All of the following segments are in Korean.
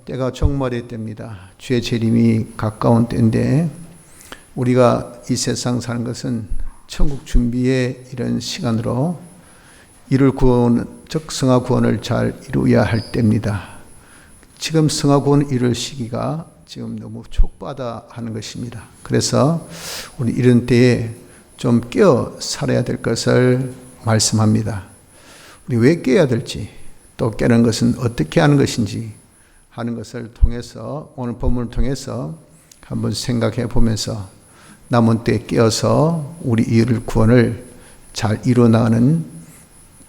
때가 종말의 때입니다. 주의 재림이 가까운 때인데 우리가 이 세상 사는 것은 천국 준비의 이런 시간으로 이룰 구원, 즉 성화 구원을 잘 이루어야 할 때입니다. 지금 성화 구원을 이룰 시기가 지금 너무 촉박하다 하는 것입니다. 그래서 우리 이런 때에 좀 깨어 살아야 될 것을 말씀합니다. 우리 왜 깨어야 될지, 또 깨는 것은 어떻게 하는 것인지 하는 것을 통해서, 오늘 본문을 통해서 한번 생각해 보면서 남은 때에 깨어서 우리 이룰 구원을 잘 이루어나가는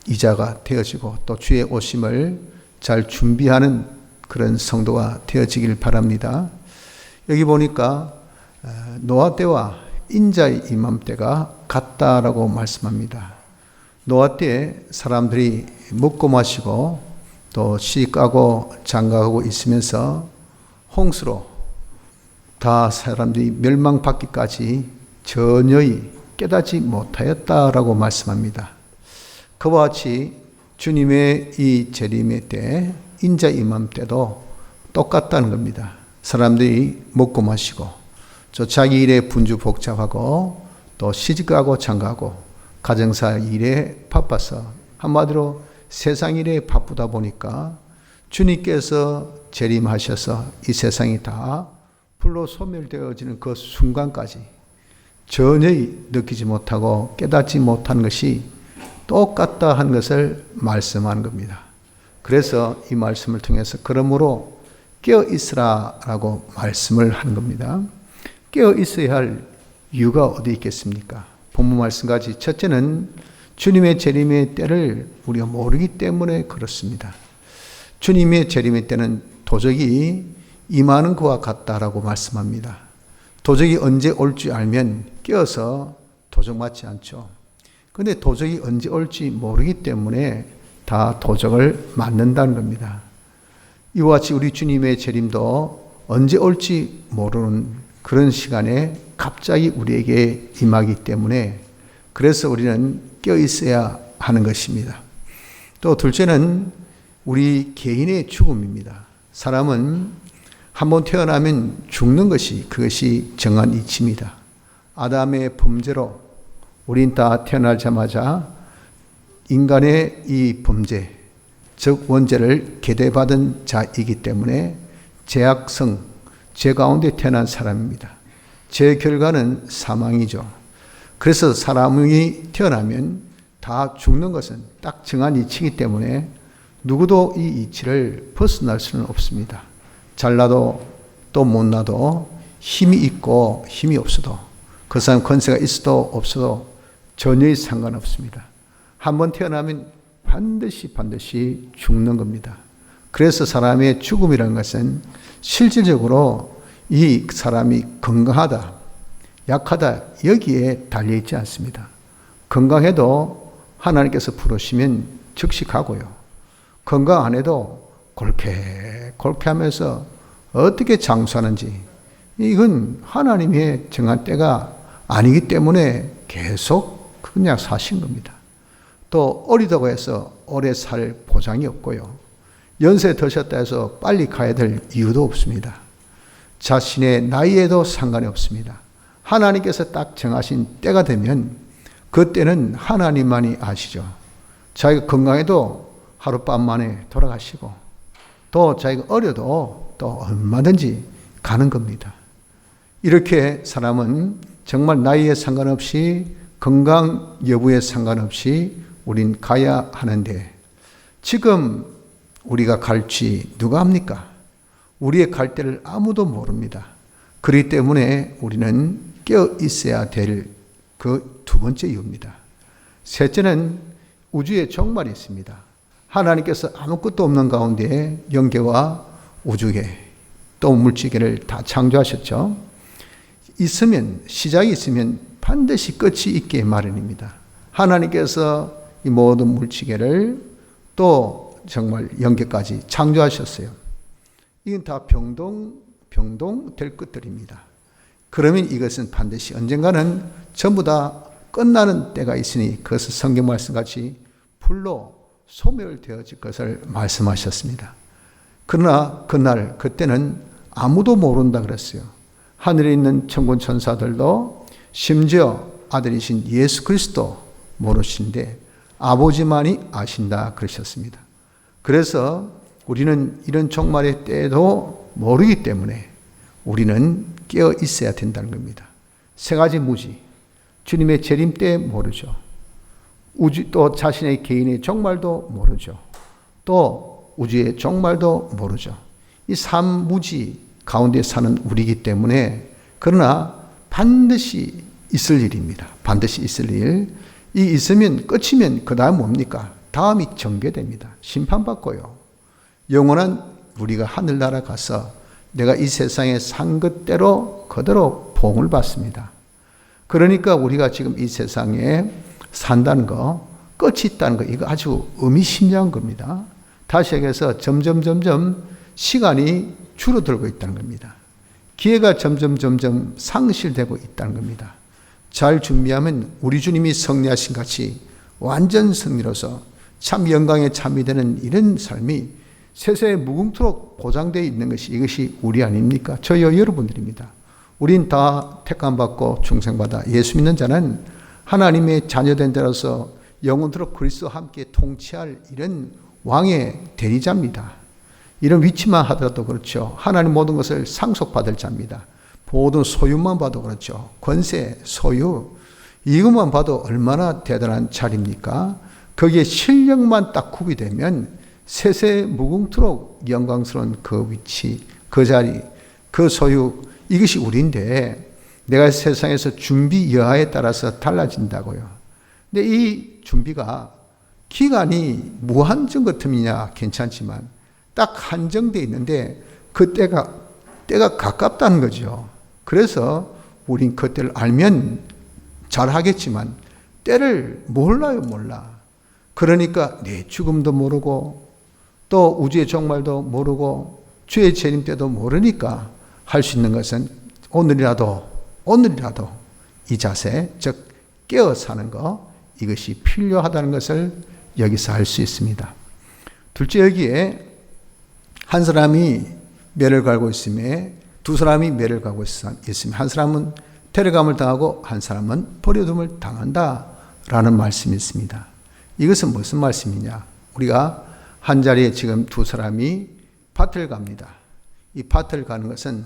이자가 되어지고 또 주의 오심을 잘 준비하는 그런 성도가 되어지길 바랍니다. 여기 보니까 노아 때와 인자의 임함 때가 같다라고 말씀합니다. 노아 때 사람들이 먹고 마시고 또 시집가고 장가가고 있으면서 홍수로 다 사람들이 멸망받기까지 전혀히 깨닫지 못하였다라고 말씀합니다. 그와 같이 주님의 이 재림의 때, 인자 임함 때도 똑같다는 겁니다. 사람들이 먹고 마시고 자기 일에 분주복잡하고 또 시집가고 장가가고 가정사 일에 바빠서 한마디로 세상 일에 바쁘다 보니까 주님께서 재림하셔서 이 세상이 다 불로 소멸되어지는 그 순간까지 전혀 느끼지 못하고 깨닫지 못한 것이 똑같다 하는 것을 말씀하는 겁니다. 그래서 이 말씀을 통해서 그러므로 깨어 있으라 라고 말씀을 하는 겁니다. 깨어 있어야 할 이유가 어디 있겠습니까? 본문 말씀까지 첫째는 주님의 재림의 때를 우리가 모르기 때문에 그렇습니다. 주님의 재림의 때는 도적이 임하는 것과 같다라고 말씀합니다. 도적이 언제 올 줄 알면 깨어서 도적 맞지 않죠. 그런데 도적이 언제 올지 모르기 때문에 다 도적을 맞는다는 겁니다. 이와 같이 우리 주님의 재림도 언제 올지 모르는 그런 시간에 갑자기 우리에게 임하기 때문에 그래서 우리는 깨어 있어야 하는 것입니다. 또 둘째는 우리 개인의 죽음입니다. 사람은 한번 태어나면 죽는 것이 그것이 정한 이치입니다. 아담의 범죄로 우린 다 태어나자마자 인간의 이 범죄, 즉 원죄를 계대받은 자이기 때문에 죄악성, 죄 가운데 태어난 사람입니다. 죄 결과는 사망이죠. 그래서 사람이 태어나면 다 죽는 것은 딱 정한 이치이기 때문에 누구도 이 이치를 벗어날 수는 없습니다. 잘나도 또 못나도 힘이 있고 힘이 없어도 그 사람 권세가 있어도 없어도 전혀 상관없습니다. 한번 태어나면 반드시 죽는 겁니다. 그래서 사람의 죽음이라는 것은 실질적으로 이 사람이 건강하다, 약하다 여기에 달려있지 않습니다. 건강해도 하나님께서 부르시면 즉시 가고요. 건강 안 해도 골쾌 하면서 어떻게 장수하는지 이건 하나님의 정한 때가 아니기 때문에 계속 그냥 사신 겁니다. 또 어리다고 해서 오래 살 보장이 없고요. 연세 드셨다 해서 빨리 가야 될 이유도 없습니다. 자신의 나이에도 상관이 없습니다. 하나님께서 딱 정하신 때가 되면 그때는 하나님만이 아시죠. 자기가 건강해도 하룻밤 만에 돌아가시고 또 자기가 어려도 또 얼마든지 가는 겁니다. 이렇게 사람은 정말 나이에 상관없이 건강 여부에 상관없이 우린 가야 하는데 지금 우리가 갈지 누가 합니까? 우리의 갈 때를 아무도 모릅니다. 그렇기 때문에 우리는 깨어 있어야 될 그 두 번째 이유입니다. 셋째는 우주의 종말이 있습니다. 하나님께서 아무것도 없는 가운데 영계와 우주계 또 물질계를 다 창조하셨죠. 있으면 시작이 있으면 반드시 끝이 있게 마련입니다. 하나님께서 이 모든 물질계를 또 정말 영계까지 창조하셨어요. 이건 다 병동 될 것들입니다. 그러면 이것은 반드시 언젠가는 전부 다 끝나는 때가 있으니 그것은 성경 말씀같이 불로 소멸되어질 것을 말씀하셨습니다. 그러나 그때는 아무도 모른다 그랬어요. 하늘에 있는 천군 천사들도 심지어 아들이신 예수 그리스도 모르신데 아버지만이 아신다 그러셨습니다. 그래서 우리는 이런 종말의 때도 모르기 때문에 우리는 깨어 있어야 된다는 겁니다. 세 가지 무지. 주님의 재림 때 모르죠. 또 자신의 개인의 종말도 모르죠. 또 우주의 종말도 모르죠. 이 삼무지 가운데 사는 우리이기 때문에 그러나 반드시 있을 일입니다. 반드시 있을 일. 이 있으면 끝이면 그 다음 뭡니까? 다음이 정죄됩니다. 심판받고요. 영원한 우리가 하늘나라 가서 내가 이 세상에 산 것대로 그대로 봉을 받습니다. 그러니까 우리가 지금 이 세상에 산다는 거, 끝이 있다는 거, 이거 아주 의미심장한 겁니다. 다시 얘기해서 점점 시간이 줄어들고 있다는 겁니다. 기회가 점점 상실되고 있다는 겁니다. 잘 준비하면 우리 주님이 승리하신 같이 완전 승리로서 참 영광에 참이 되는 이런 삶이 세세에 무궁토록 보장되어 있는 것이 이것이 우리 아닙니까? 저희와 여러분들입니다. 우린 다 택함받고 중생받아 예수 믿는 자는 하나님의 자녀된 자로서 영원토록 그리스도와 함께 통치할 이런 왕의 대리자입니다. 이런 위치만 하더라도 그렇죠. 하나님 모든 것을 상속받을 자입니다. 모든 소유만 봐도 그렇죠. 권세, 소유, 이것만 봐도 얼마나 대단한 자리입니까? 거기에 실력만 딱 구비되면 세세 무궁토록 영광스러운 그 위치, 그 자리, 그 소유, 이것이 우리인데 내가 세상에서 준비 여하에 따라서 달라진다고요. 근데 이 준비가 기간이 무한정 같으면 괜찮지만 딱 한정되어 있는데 그 때가 가깝다는 거죠. 그래서 우린 그 때를 알면 잘하겠지만 때를 몰라. 그러니까 내 죽음도 모르고 또 우주의 종말도 모르고 주의 재림 때도 모르니까 할 수 있는 것은 오늘이라도 이 자세, 즉 깨어 사는 것, 이것이 필요하다는 것을 여기서 알 수 있습니다. 둘째, 여기에 한 사람이 매를 갈고 있음에 두 사람이 매를 갈고 있으면 한 사람은 데려감을 당하고 한 사람은 버려둠을 당한다라는 말씀이 있습니다. 이것은 무슨 말씀이냐? 우리가 한 자리에 지금 두 사람이 밭을 갑니다. 이 밭을 가는 것은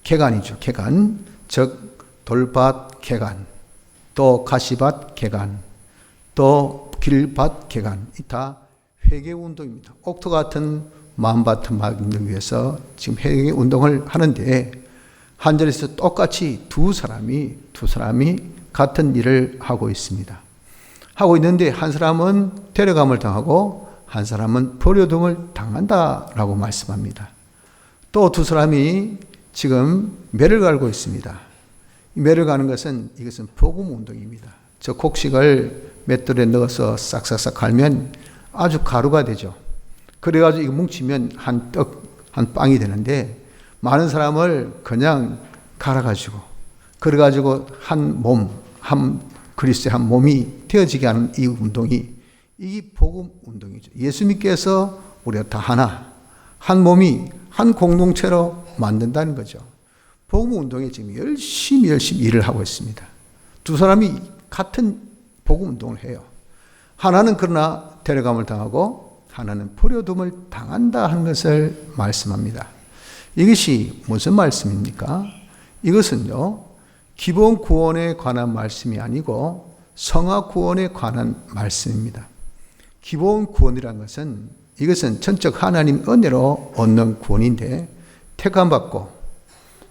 개간이죠. 개간, 즉 돌밭 개간, 또 가시밭 개간, 또 길밭 개간, 이 다 회개운동입니다. 옥토 같은 마음밭을 만들기 위해서 지금 회개운동을 하는데 한 자리에서 똑같이 두 사람이 같은 일을 하고 있습니다. 하고 있는데 한 사람은 데려감을 당하고 한 사람은 버려둠을 당한다라고 말씀합니다. 또 두 사람이 지금 매를 갈고 있습니다. 매를 가는 것은 이것은 복음 운동입니다. 저 곡식을 맷돌에 넣어서 싹싹싹 갈면 아주 가루가 되죠. 그래가지고 이거 뭉치면 한 빵이 되는데 많은 사람을 그냥 갈아가지고 그래가지고 한 그리스도의 한 몸이 되어지게 하는 이 운동이 이 복음 운동이죠. 예수님께서 우리가 다 한 몸이 한 공동체로 만든다는 거죠. 복음 운동에 지금 열심히 일을 하고 있습니다. 두 사람이 같은 복음 운동을 해요. 하나는 그러나 데려감을 당하고 하나는 버려둠을 당한다 하는 것을 말씀합니다. 이것이 무슨 말씀입니까? 이것은요, 기본 구원에 관한 말씀이 아니고 성화 구원에 관한 말씀입니다. 기본 구원이라는 것은 이것은 전적 하나님 은혜로 얻는 구원인데 택함받고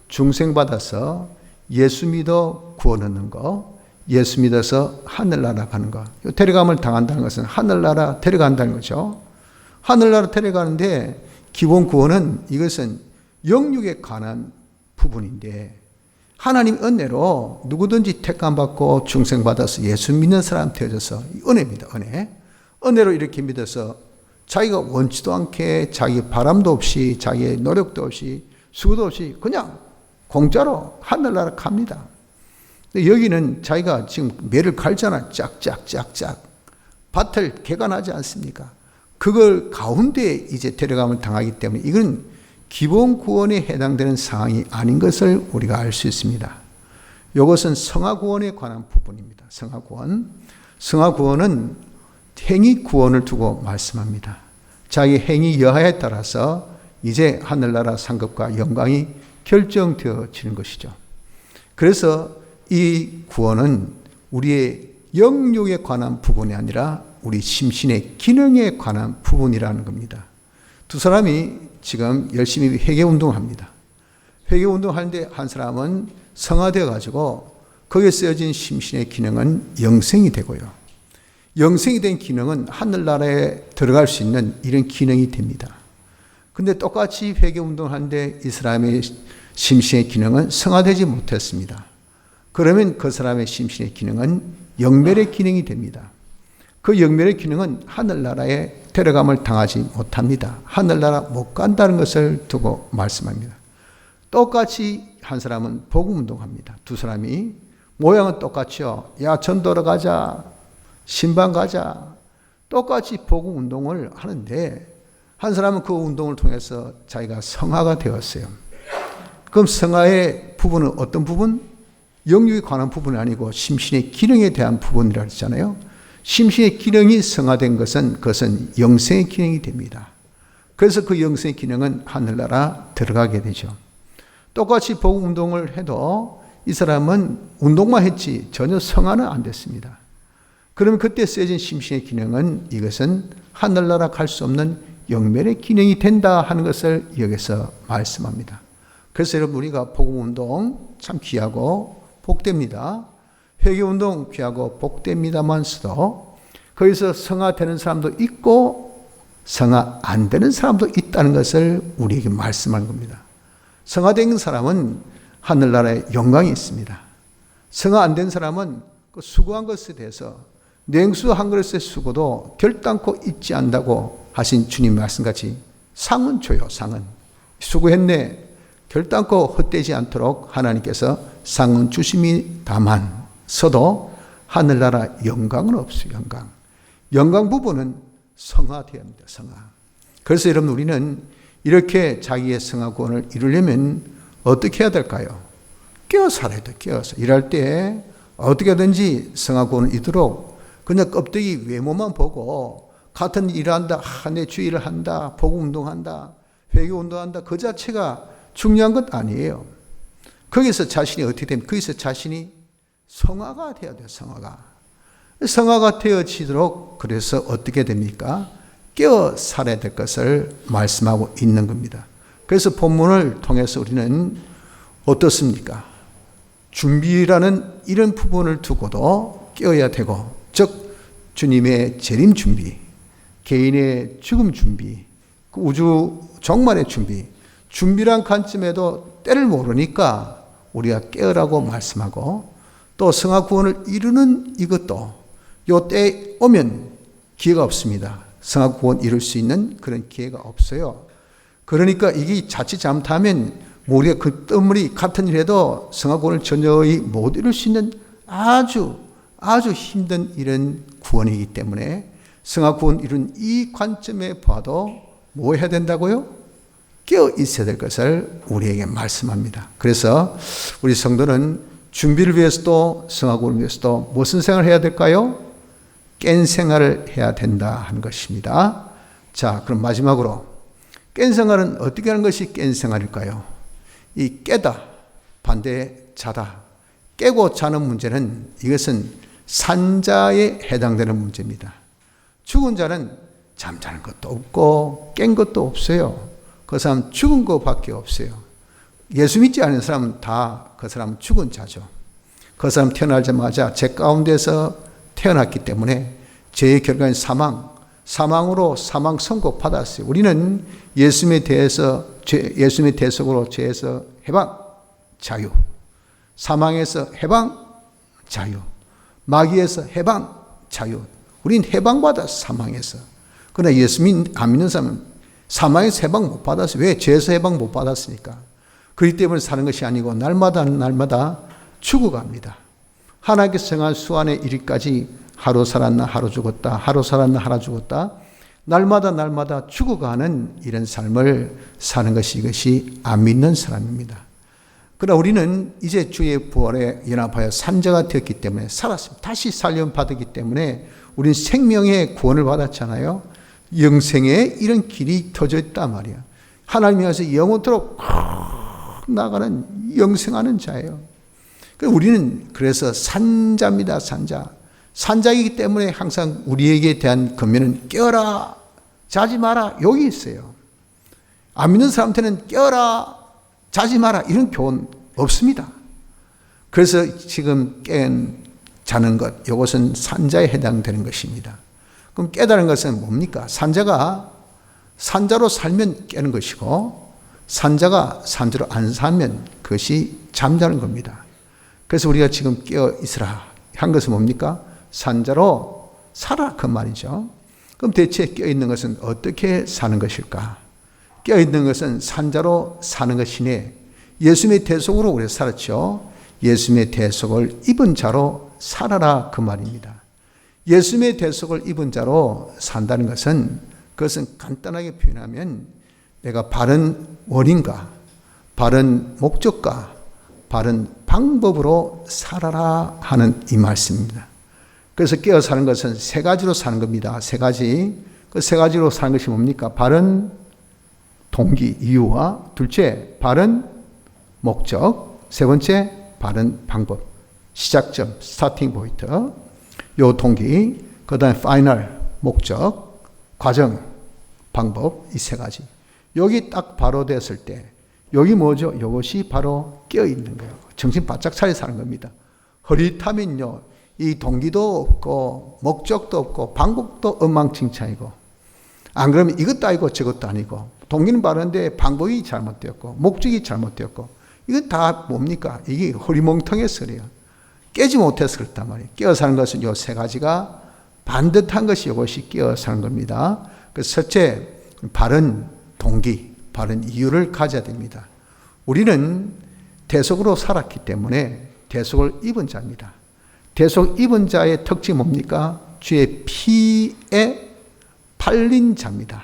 중생받아서 예수 믿어 구원 얻는 거, 예수 믿어서 하늘나라 가는 거. 데려감을 당한다는 것은 하늘나라 데려간다는 거죠. 하늘나라 데려가는데 기본 구원은 이것은 영육에 관한 부분인데 하나님 은혜로 누구든지 택함받고 중생받아서 예수 믿는 사람 되어져서 은혜입니다. 은혜로 이렇게 믿어서 자기가 원치도 않게 자기 바람도 없이 자기의 노력도 없이 수고도 없이 그냥 공짜로 하늘나라 갑니다. 근데 여기는 자기가 지금 매를 갈잖아. 짝짝짝짝. 밭을 개간하지 않습니까? 그걸 가운데 이제 데려감을 당하기 때문에 이건 기본 구원에 해당되는 상황이 아닌 것을 우리가 알 수 있습니다. 이것은 성화 구원에 관한 부분입니다. 성화 구원. 성화 구원은 행위 구원을 두고 말씀합니다. 자기 행위 여하에 따라서 이제 하늘나라 상급과 영광이 결정되어지는 것이죠. 그래서 이 구원은 우리의 영육에 관한 부분이 아니라 우리 심신의 기능에 관한 부분이라는 겁니다. 두 사람이 지금 열심히 회개운동을 합니다. 회개운동을 하는데 한 사람은 성화되어 가지고 거기에 쓰여진 심신의 기능은 영생이 되고요. 영생이 된 기능은 하늘나라에 들어갈 수 있는 이런 기능이 됩니다. 근데 똑같이 회개운동을 하는데 이 사람의 심신의 기능은 성화되지 못했습니다. 그러면 그 사람의 심신의 기능은 영멸의 기능이 됩니다. 그 영멸의 기능은 하늘나라에 데려감을 당하지 못합니다. 하늘나라 못 간다는 것을 두고 말씀합니다. 똑같이 한 사람은 복음운동합니다. 두 사람이 모양은 똑같죠. 야, 전도로 가자. 신방 가자. 똑같이 복음운동을 하는데 한 사람은 그 운동을 통해서 자기가 성화가 되었어요. 그럼 성화의 부분은 어떤 부분? 영육에 관한 부분이 아니고 심신의 기능에 대한 부분이라고 했잖아요. 심신의 기능이 성화된 것은 그것은 영생의 기능이 됩니다. 그래서 그 영생의 기능은 하늘나라 들어가게 되죠. 똑같이 복음 운동을 해도 이 사람은 운동만 했지 전혀 성화는 안 됐습니다. 그러면 그때 쓰여진 심신의 기능은 이것은 하늘나라 갈 수 없는 영멸의 기능이 된다 하는 것을 여기서 말씀합니다. 그래서 여러분 우리가 복음 운동 참 귀하고 복됩니다. 회개운동 귀하고 복됩니다만서도 거기서 성화되는 사람도 있고 성화 안 되는 사람도 있다는 것을 우리에게 말씀하는 겁니다. 성화된 사람은 하늘나라에 영광이 있습니다. 성화 안 된 사람은 그 수고한 것에 대해서 냉수 한 그릇의 수고도 결단코 잊지 않는다고 하신 주님 말씀같이 상은 줘요. 상은. 수고했네. 결단코 헛되지 않도록 하나님께서 상은 주심이 다만 서도 하늘나라 영광은 없어요. 영광 부분은 성화되어야 합니다. 성화. 그래서 여러분 우리는 이렇게 자기의 성화 구원을 이루려면 어떻게 해야 될까요? 깨어 살아야 돼요. 깨어서 일할 때 어떻게든지 성화 구원을 이루도록 그냥 껍데기 외모만 보고 같은 일을 한다. 내 주의를 한다. 복음 운동한다. 회개 운동한다. 그 자체가 중요한 것 아니에요. 거기서 자신이 어떻게 되면 거기서 자신이 성화가 되어야 돼요. 성화가 되어지도록 그래서 어떻게 됩니까? 깨어 살아야 될 것을 말씀하고 있는 겁니다. 그래서 본문을 통해서 우리는 어떻습니까? 준비라는 이런 부분을 두고도 깨어야 되고, 즉 주님의 재림 준비, 개인의 죽음 준비, 우주 종말의 준비, 준비란 관점에도 때를 모르니까 우리가 깨어라고 말씀하고, 또 성화 구원을 이루는 이것도 요 때에 오면 기회가 없습니다. 성화 구원 이룰 수 있는 그런 기회가 없어요. 그러니까 이게 자칫 잘못하면 우리가 그 뜸물이 같은 일해도 성화 구원을 전혀히 못 이룰 수 있는 아주 힘든 이런 구원이기 때문에 성화 구원 이룬 이 관점에 봐도 뭐 해야 된다고요? 깨어 있어야 될 것을 우리에게 말씀합니다. 그래서 우리 성도는 준비를 위해서도 성화 구원을 위해서도 무슨 생활을 해야 될까요? 깬 생활을 해야 된다 하는 것입니다. 자, 그럼 마지막으로 깬 생활은 어떻게 하는 것이 깬 생활일까요? 이 깨다, 반대에 자다. 깨고 자는 문제는 이것은 산자에 해당되는 문제입니다. 죽은 자는 잠자는 것도 없고 깬 것도 없어요. 그 사람 죽은 것밖에 없어요. 예수 믿지 않는 사람은 다 그 사람은 죽은 자죠. 그 사람 태어나자마자 죄 가운데서 태어났기 때문에 죄의 결과인 사망으로 사망 선고 받았어요. 우리는 예수님에 대해서 예수님의 대속으로 죄에서 해방, 자유, 사망에서 해방, 자유, 마귀에서 해방, 자유. 우린 해방받아 사망에서. 그러나 예수님 안 믿는 사람은 사망에서 해방 못 받았어요. 왜? 죄에서 해방 못 받았으니까. 그렇기 때문에 사는 것이 아니고 날마다 죽어갑니다. 하나님께서 정한 수완의 일일까지 하루 살았나 하루 죽었다. 하루 살았나 하루 죽었다. 날마다 죽어가는 이런 삶을 사는 것이 이것이 안 믿는 사람입니다. 그러나 우리는 이제 주의 부활에 연합하여 산자가 되었기 때문에 살았습니다. 다시 살림 받았기 때문에 우리는 생명의 구원을 받았잖아요. 영생의 이런 길이 터져 있단 말이야. 하나님께서 영원토록 나가는 영생하는 자예요. 우리는 그래서 산자입니다. 산자이기 때문에 항상 우리에게 대한 권면은 깨어라, 자지 마라, 여기 있어요. 안 믿는 사람한테는 깨어라, 자지 마라, 이런 교훈 없습니다. 그래서 지금 자는 것, 이것은 산자에 해당되는 것입니다. 그럼 깨달은 것은 뭡니까? 산자로 살면 깨는 것이고, 산자가 산자로 안 살면 그것이 잠자는 겁니다. 그래서 우리가 지금 깨어 있으라 한 것은 뭡니까? 산자로 살아, 그 말이죠. 그럼 대체 깨어있는 것은 어떻게 사는 것일까? 깨어있는 것은 산자로 사는 것이니 예수님의 대속으로 우리가 살았죠. 예수님의 대속을 입은 자로 살아라, 그 말입니다. 예수님의 대속을 입은 자로 산다는 것은 그것은 간단하게 표현하면 내가 바른 원인과 바른 목적과 바른 방법으로 살아라 하는 이 말씀입니다. 그래서 깨어 사는 것은 세 가지로 사는 겁니다. 세 가지. 그 세 가지로 사는 것이 뭡니까? 바른 동기, 이유와 둘째, 바른 목적, 세 번째, 바른 방법. 시작점, 스타팅 포인트. 요 동기, 그 다음에 파이널, 목적, 과정, 방법, 이 세 가지. 여기 딱 바로 됐을 때, 여기 뭐죠? 이것이 바로 깨어있는 거예요. 정신 바짝 차려 사는 겁니다. 흐릿하면요, 이 동기도 없고, 목적도 없고, 방법도 엉망진창이고, 안 그러면 이것도 아니고 저것도 아니고, 동기는 바른데 방법이 잘못되었고, 목적이 잘못되었고, 이건 다 뭡니까? 이게 흐리멍텅해서 그래요. 깨지 못해서 그렇단 말이에요. 깨어 사는 것은 요 세 가지가 반듯한 것이 이것이 깨어 사는 겁니다. 그래서 첫째, 바른 동기, 바른 이유를 가져야 됩니다. 우리는 대속으로 살았기 때문에 대속을 입은 자입니다. 대속 입은 자의 특징이 뭡니까? 주의 피에 팔린 자입니다.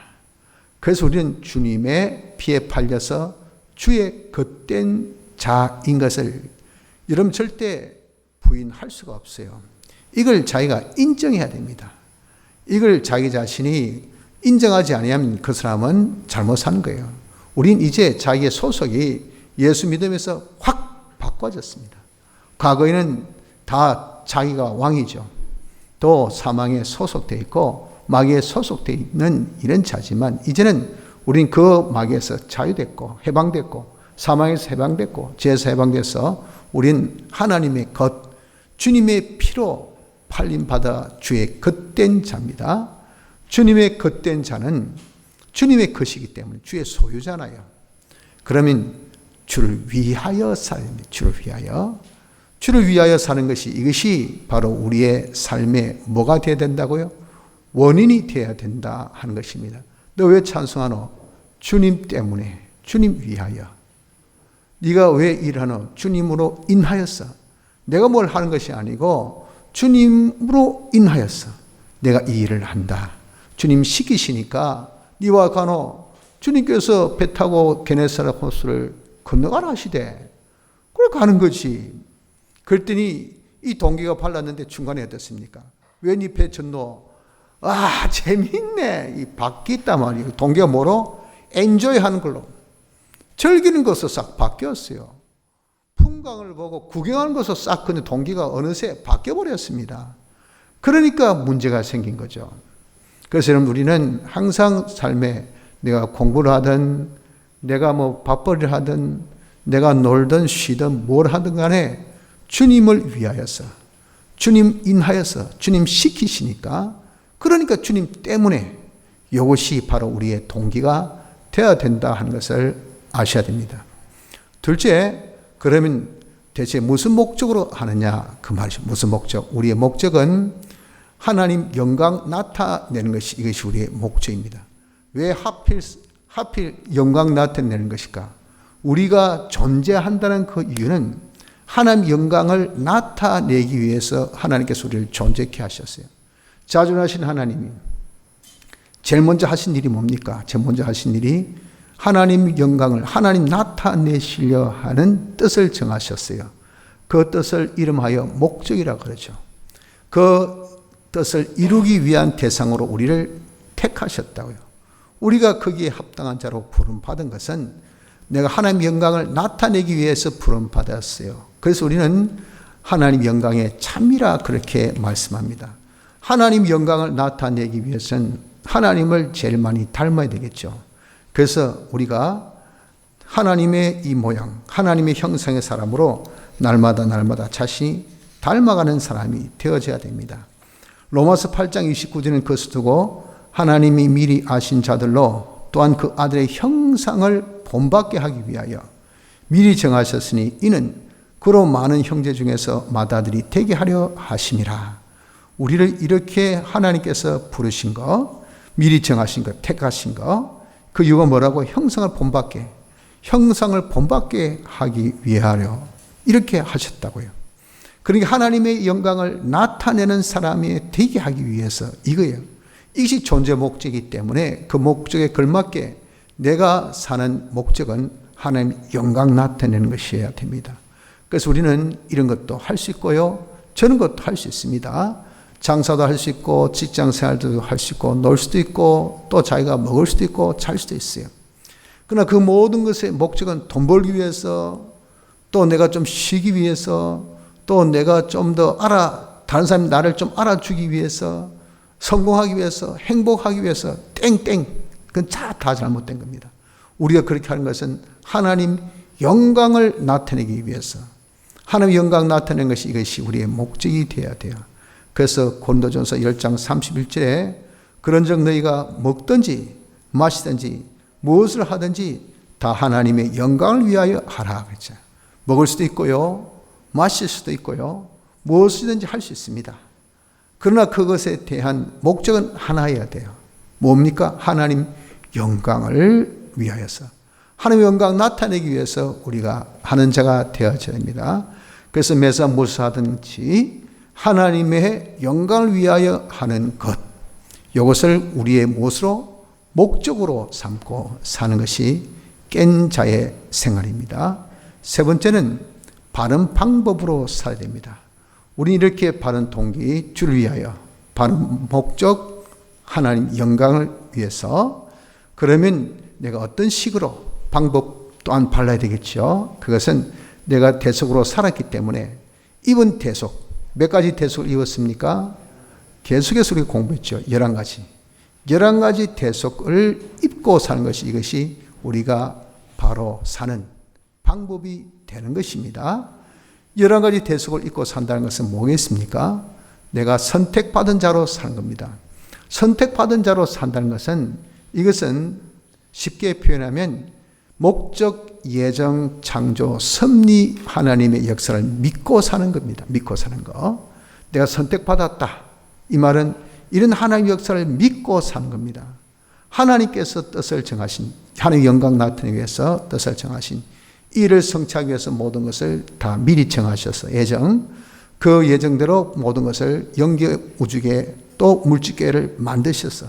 그래서 우리는 주님의 피에 팔려서 주의 겉된 자인 것을 여러분 절대 부인할 수가 없어요. 이걸 자기가 인정해야 됩니다. 이걸 자기 자신이 인정하지 아니하면 그 사람은 잘못 사는 거예요. 우린 이제 자기의 소속이 예수 믿으면서 확 바꿔졌습니다. 과거에는 다 자기가 왕이죠. 또 사망에 소속되어 있고 마귀에 소속되어 있는 이런 자지만 이제는 우린 그 마귀에서 자유됐고 해방됐고 사망에서 해방됐고 죄에서 해방돼서 우린 하나님의 것, 주님의 피로 팔림받아 주의 겉된 자입니다. 주님의 겉된 자는 주님의 것이기 때문에 주의 소유잖아요. 그러면 주를 위하여 살아야 됩니다. 주를 위하여 사는 것이 이것이 바로 우리의 삶에 뭐가 되어야 된다고요? 원인이 되어야 된다 하는 것입니다. 너 왜 찬송하노? 주님 때문에, 주님 위하여. 네가 왜 일하노? 주님으로 인하였어. 내가 뭘 하는 것이 아니고 주님으로 인하였어. 내가 이 일을 한다. 주님 시키시니까 네와 가노. 주님께서 배 타고 게네사렛 호수를 건너가라 하시되 그걸 가는 거지. 그랬더니 이 동기가 팔랐는데 중간에 어떻습니까? 왜 네 배 전노? 아, 재밌네. 이 바뀌었단 말이에요. 동기가 뭐로? 엔조이 하는 걸로. 즐기는 것으로 싹 바뀌었어요. 풍광을 보고 구경하는 것으로 싹 근데 동기가 어느새 바뀌어버렸습니다. 그러니까 문제가 생긴 거죠. 그래서 여러분 우리는 항상 삶에 내가 공부를 하든 내가 뭐 밥벌이를 하든 내가 놀든 쉬든 뭘 하든 간에 주님을 위하여서 주님 인하여서 주님 시키시니까 그러니까 주님 때문에 이것이 바로 우리의 동기가 되어야 된다 하는 것을 아셔야 됩니다. 둘째, 그러면 대체 무슨 목적으로 하느냐 그 말이죠. 무슨 목적? 우리의 목적은 하나님 영광 나타내는 것이 이것이 우리의 목적입니다. 왜 하필 영광 나타내는 것일까? 우리가 존재한다는 그 이유는 하나님 영광을 나타내기 위해서 하나님께서 우리를 존재케 하셨어요. 자존하신 하나님이 제일 먼저 하신 일이 뭡니까? 제일 먼저 하신 일이 하나님 영광을, 하나님 나타내시려 하는 뜻을 정하셨어요. 그 뜻을 이름하여 목적이라고 그러죠. 그 뜻을 이루기 위한 대상으로 우리를 택하셨다고요. 우리가 거기에 합당한 자로 부름받은 것은 내가 하나님 영광을 나타내기 위해서 부름받았어요. 그래서 우리는 하나님 영광의 참이라 그렇게 말씀합니다. 하나님 영광을 나타내기 위해서는 하나님을 제일 많이 닮아야 되겠죠. 그래서 우리가 하나님의 이 모양, 하나님의 형상의 사람으로 날마다 자신이 닮아가는 사람이 되어져야 됩니다. 로마서 8장 29절은 그것을 두고 하나님이 미리 아신 자들로 또한 그 아들의 형상을 본받게 하기 위하여 미리 정하셨으니 이는 그로 많은 형제 중에서 맏아들이 되게 하려 하심이라. 우리를 이렇게 하나님께서 부르신 거, 미리 정하신 거, 택하신 거, 그 이유가 뭐라고? 형상을 본받게 하기 위하여 이렇게 하셨다고요. 그러니까 하나님의 영광을 나타내는 사람이 되게 하기 위해서 이거예요. 이것이 존재 목적이기 때문에 그 목적에 걸맞게 내가 사는 목적은 하나님 영광 나타내는 것이어야 됩니다. 그래서 우리는 이런 것도 할 수 있고요. 저런 것도 할 수 있습니다. 장사도 할 수 있고 직장 생활도 할 수 있고 놀 수도 있고 또 자기가 먹을 수도 있고 잘 수도 있어요. 그러나 그 모든 것의 목적은 돈 벌기 위해서, 또 내가 좀 쉬기 위해서, 또 내가 좀 더 다른 사람이 나를 좀 알아주기 위해서, 성공하기 위해서, 행복하기 위해서, 땡땡. 그건 다 잘못된 겁니다. 우리가 그렇게 하는 것은 하나님 영광을 나타내기 위해서, 하나님 영광 나타내는 것이 이것이 우리의 목적이 되어야 돼요. 그래서 고린도전서 10장 31절에 그런즉 너희가 먹든지 마시든지 무엇을 하든지 다 하나님의 영광을 위하여 하라 그랬죠. 먹을 수도 있고요, 마실 수도 있고요, 무엇이든지 할 수 있습니다. 그러나 그것에 대한 목적은 하나여야 돼요. 뭡니까? 하나님 영광을 위하여서, 하나님의 영광 나타내기 위해서 우리가 하는 자가 되어져야 됩니다. 그래서 매사 무엇을 하든지 하나님의 영광을 위하여 하는 것, 이것을 우리의 무엇으로? 목적으로 삼고 사는 것이 깬 자의 생활입니다. 세 번째는 바른 방법으로 살아야 됩니다. 우리는 이렇게 바른 동기, 주를 위하여, 바른 목적, 하나님 영광을 위해서, 그러면 내가 어떤 식으로 방법 또한 발라야 되겠죠. 그것은 내가 대속으로 살았기 때문에 입은 대속, 몇 가지 대속을 입었습니까? 계속해서 우리가 공부했죠. 11가지. 11가지 대속을 입고 사는 것이, 이것이 우리가 바로 사는 방법이 되는 것입니다. 11가지 대속을 입고 산다는 것은 뭐겠습니까? 내가 선택받은 자로 사는 겁니다. 선택받은 자로 산다는 것은, 이것은 쉽게 표현하면 목적, 예정, 창조, 섭리 하나님의 역사를 믿고 사는 겁니다. 믿고 사는 거. 내가 선택받았다. 이 말은 이런 하나님의 역사를 믿고 사는 겁니다. 하나님께서 뜻을 정하신, 하나님의 영광 나타내기 위해서 뜻을 정하신, 이를 성취하기 위해서 모든 것을 다 미리 정하셔서 그 예정대로 모든 것을 영계 우주계 또 물질계를 만드셔서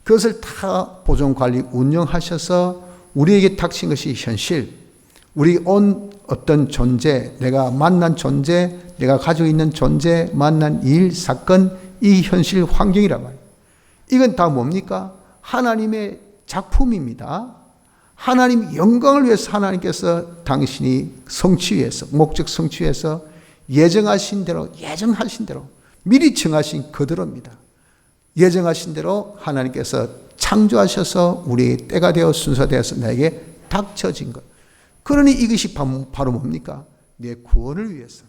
그것을 다 보존 관리 운영하셔서 우리에게 닥친 것이 현실, 우리 온 어떤 존재, 내가 만난 존재, 내가 가지고 있는 존재, 만난 일, 사건, 이 현실 환경이란 말이에요. 이건 다 뭡니까? 하나님의 작품입니다. 하나님 영광을 위해서 하나님께서 당신이 성취 위해서, 목적 성취 위해서 예정하신 대로 미리 정하신 그대로입니다. 예정하신 대로 하나님께서 창조하셔서 우리의 때가 되어 순서되어서 나에게 닥쳐진 것. 그러니 이것이 바로 뭡니까? 내 구원을 위해서,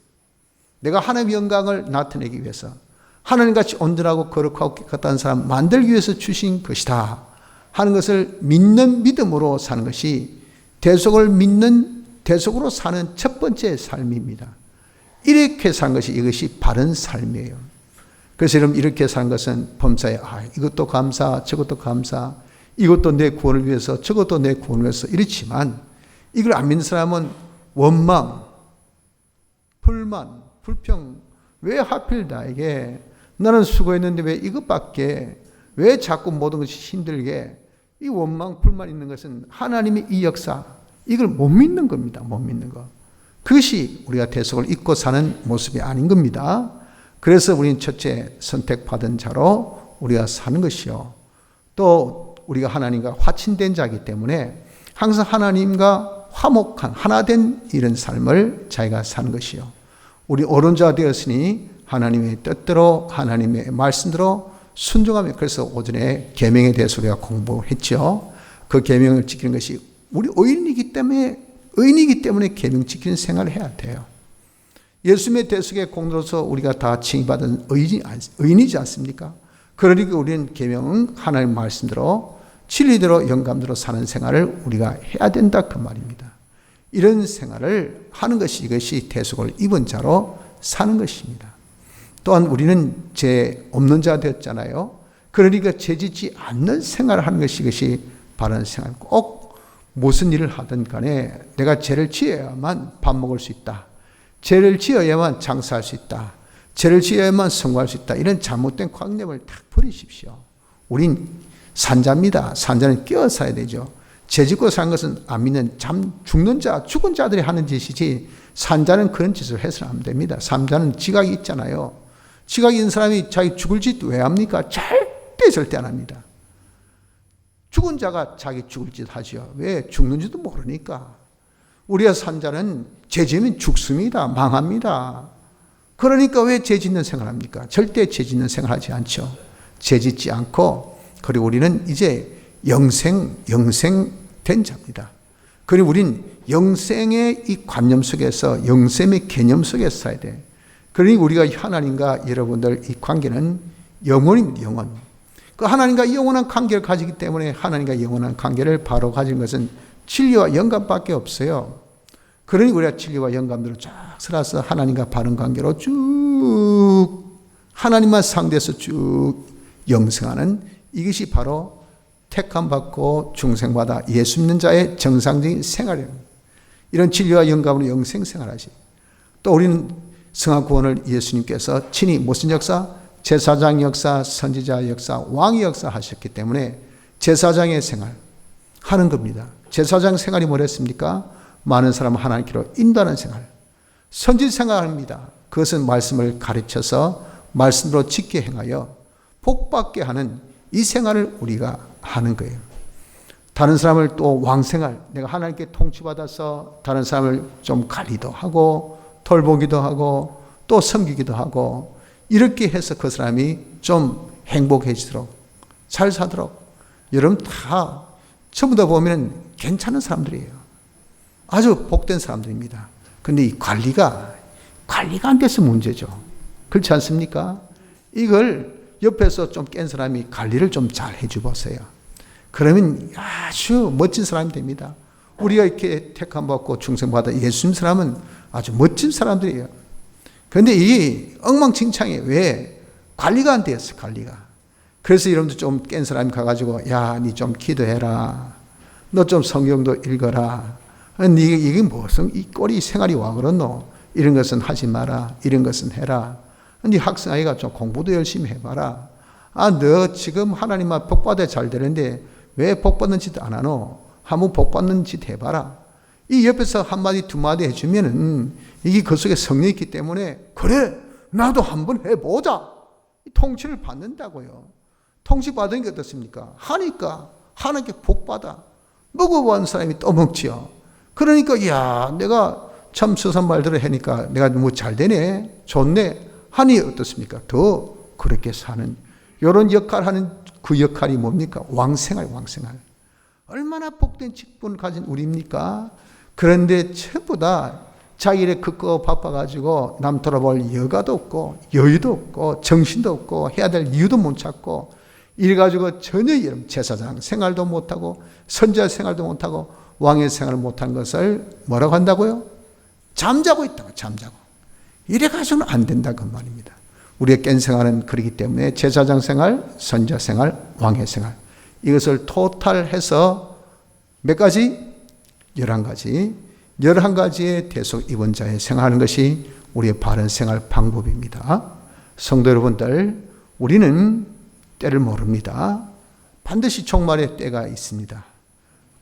내가 하나님의 영광을 나타내기 위해서, 하나님같이 온전하고 거룩하고 깨끗한 사람 만들기 위해서 주신 것이다 하는 것을 믿는 믿음으로 사는 것이 대속을 믿는, 대속으로 사는 첫 번째 삶입니다. 이렇게 사는 것이, 이것이 바른 삶이에요. 그래서 여러분, 이렇게 사는 것은 범사에 이것도 감사, 저것도 감사, 이것도 내 구원을 위해서, 저것도 내 구원을 위해서 이렇지만, 이걸 안 믿는 사람은 원망, 불만, 불평, 왜 하필 나에게, 나는 수고했는데 왜 이것밖에, 왜 자꾸 모든 것이 힘들게 이 원망 불만 있는 것은 하나님의 이 역사 이걸 못 믿는 겁니다. 못 믿는 거. 그것이 우리가 대속을 잊고 사는 모습이 아닌 겁니다. 그래서 우리는 첫째 선택받은 자로 우리가 사는 것이요. 또 우리가 하나님과 화친된 자이기 때문에 항상 하나님과 화목한 하나된 이런 삶을 자기가 사는 것이요. 우리 어른자 되었으니 하나님의 뜻대로 하나님의 말씀대로 순종하며 그래서 오전에 계명에 대해서 우리가 공부했죠. 그 계명을 지키는 것이 우리 의인이기 때문에 계명 지키는 생활을 해야 돼요. 예수님의 대속의 공로로서 우리가 다 칭의받은 의인이지 않습니까? 그러니까 우리는 계명은 하나님의 말씀대로 진리대로 영감대로 사는 생활을 우리가 해야 된다 그 말입니다. 이런 생활을 하는 것이 이것이 대속을 입은 자로 사는 것입니다. 또한 우리는 죄 없는 자 되었잖아요. 그러니까 죄짓지 않는 생활을 하는 것이 이것이 바른 생활. 꼭 무슨 일을 하든 간에 내가 죄를 지어야만 밥 먹을 수 있다. 죄를 지어야만 장사할 수 있다. 죄를 지어야만 성공할 수 있다. 이런 잘못된 관념을 다 버리십시오. 우린 산자입니다. 산자는 끼어 살아야 되죠. 죄 짓고 사는 것은 안 믿는 죽는 자, 죽은 자들이 하는 짓이지 산자는 그런 짓을 해서는 안 됩니다. 산자는 지각이 있잖아요. 지각이 있는 사람이 자기 죽을 짓 왜 합니까? 절대 안 합니다. 죽은 자가 자기 죽을 짓 하죠. 왜? 죽는지도 모르니까. 우리가 산자는 죄 지으면 죽습니다. 망합니다. 그러니까 왜 죄 짓는 생활합니까? 절대 죄 짓는 생활하지 않죠. 죄 짓지 않고 그리고 우리는 이제 영생된 자입니다. 그리고 우린 영생의 이 관념 속에서 영생의 개념 속에서 살아야 돼. 그러니 우리가 하나님과 여러분들 이 관계는 영원입니다. 영원. 그 하나님과 영원한 관계를 가지기 때문에 하나님과 영원한 관계를 바로 가진 것은 진리와 영감밖에 없어요. 그러니 우리가 진리와 영감대로 쫙 살아서 하나님과 바른 관계로 쭉 하나님만 상대해서 쭉 영생하는 이것이 바로 택함받고 중생받아 예수 믿는 자의 정상적인 생활이에요. 이런 진리와 영감으로 영생 생활하시. 또 우리는 성화 구원을 예수님께서 친히 무슨 역사? 제사장 역사, 선지자 역사, 왕의 역사 하셨기 때문에 제사장의 생활 하는 겁니다. 제사장 생활이 뭐랬습니까? 많은 사람을 하나님께로 인도하는 생활. 선지 생활합니다. 그것은 말씀을 가르쳐서 말씀으로 지켜 행하여 복받게 하는 이 생활을 우리가 하는 거예요. 다른 사람을 또 왕생활, 내가 하나님께 통치받아서 다른 사람을 좀 관리도 하고 돌보기도 하고 또 섬기기도 하고 이렇게 해서 그 사람이 좀 행복해지도록 잘 사도록 여러분 다 전부 다 보면 괜찮은 사람들이에요. 아주 복된 사람들입니다. 근데 이 관리가 안 돼서 문제죠. 그렇지 않습니까? 이걸 옆에서 좀 깬 사람이 관리를 좀 잘 해줘 보세요. 그러면 아주 멋진 사람이 됩니다. 우리가 이렇게 택함받고 중생받아 예수님 사람은 아주 멋진 사람들이에요. 그런데 이 엉망진창이에요. 왜? 관리가 안 되었어, 관리가. 그래서 여러분들 좀 깬 사람이 가가지고, 야, 니 좀 기도해라. 너 좀 성경도 읽어라. 이게 무슨, 이 꼴이 생활이 와 그러노? 이런 것은 하지 마라. 이런 것은 해라. 네 학생아이가 좀 공부도 열심히 해봐라. 너 지금 하나님 앞 복받아 잘 되는데 왜 복받는 짓 안 하노? 한번 복받는 짓 해봐라. 이 옆에서 한마디 두마디 해주면은 이게 그 속에 성령이 있기 때문에 그래 나도 한번 해보자. 통치를 받는다고요. 통치 받은 게 어떻습니까? 하니까 하나님께 복받아. 먹어본 사람이 또 먹지요. 그러니까 야 내가 참 서산 말대로 하니까 내가 뭐 잘 되네 좋네 하니 어떻습니까? 더 그렇게 사는 이런 역할을 하는 그 역할이 뭡니까? 왕생활. 얼마나 복된 직분을 가진 우리입니까? 그런데 전부 다 자기 일에 긋고 바빠가지고 남 돌아볼 여가도 없고 여유도 없고 정신도 없고 해야 될 이유도 못 찾고 이래가지고 전혀 제사장 생활도 못하고 선지자 생활도 못하고 왕의 생활을 못한 것을 뭐라고 한다고요? 잠자고 있다고. 잠자고. 이래가지고는 안 된다 그 말입니다. 우리의 깬 생활은 그렇기 때문에 제사장 생활, 선지자 생활, 왕의 생활 이것을 토탈해서 몇 가지? 11가지 11가지의 대속 입은 자의 생활하는 것이 우리의 바른 생활 방법입니다. 성도 여러분들 우리는 때를 모릅니다. 반드시 종말의 때가 있습니다.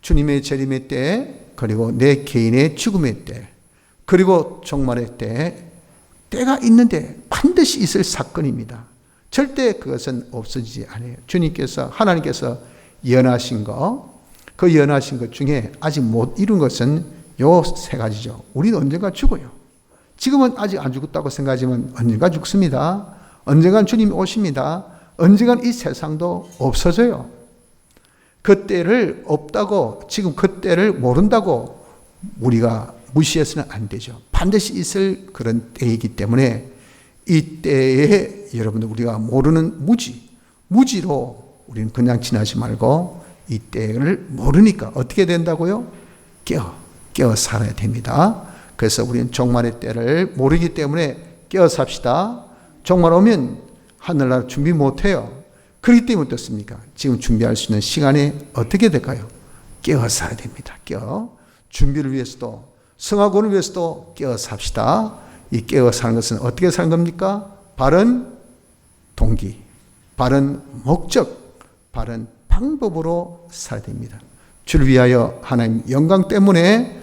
주님의 재림의 때, 그리고 내 개인의 죽음의 때, 그리고 종말의 때, 때가 있는데 반드시 있을 사건입니다. 절대 그것은 없어지지 않아요. 주님께서, 하나님께서 예언하신 것, 그 예언하신 것 중에 아직 못 이룬 것은 요 세 가지죠. 우리는 언젠가 죽어요. 지금은 아직 안 죽었다고 생각하지만 언젠가 죽습니다. 언젠간 주님이 오십니다. 언젠간 이 세상도 없어져요. 그 때를 없다고, 지금 그 때를 모른다고 우리가 무시해서는 안 되죠. 반드시 있을 그런 때이기 때문에 이 때에 여러분들 우리가 모르는 무지로 우리는 그냥 지나지 말고 이 때를 모르니까 어떻게 된다고요? 깨어 살아야 됩니다. 그래서 우리는 종말의 때를 모르기 때문에 깨어 삽시다. 종말 오면 하늘나라 준비 못해요. 그렇기 때문에 어떻습니까? 지금 준비할 수 있는 시간에 어떻게 될까요? 깨어 살아야 됩니다. 준비를 위해서도, 성화군을 위해서도 깨어 삽시다. 이 깨어 사는 것은 어떻게 사는 겁니까? 바른 동기, 바른 목적, 바른 방법으로 살아야 됩니다. 주를 위하여 하나님 영광 때문에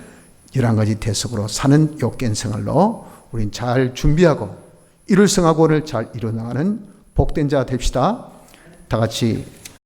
11가지 대속으로 사는 욕된 생활로 우린 잘 준비하고 이룰 성화군을 잘 이뤄나가는 복된 자 됩시다. 다 같이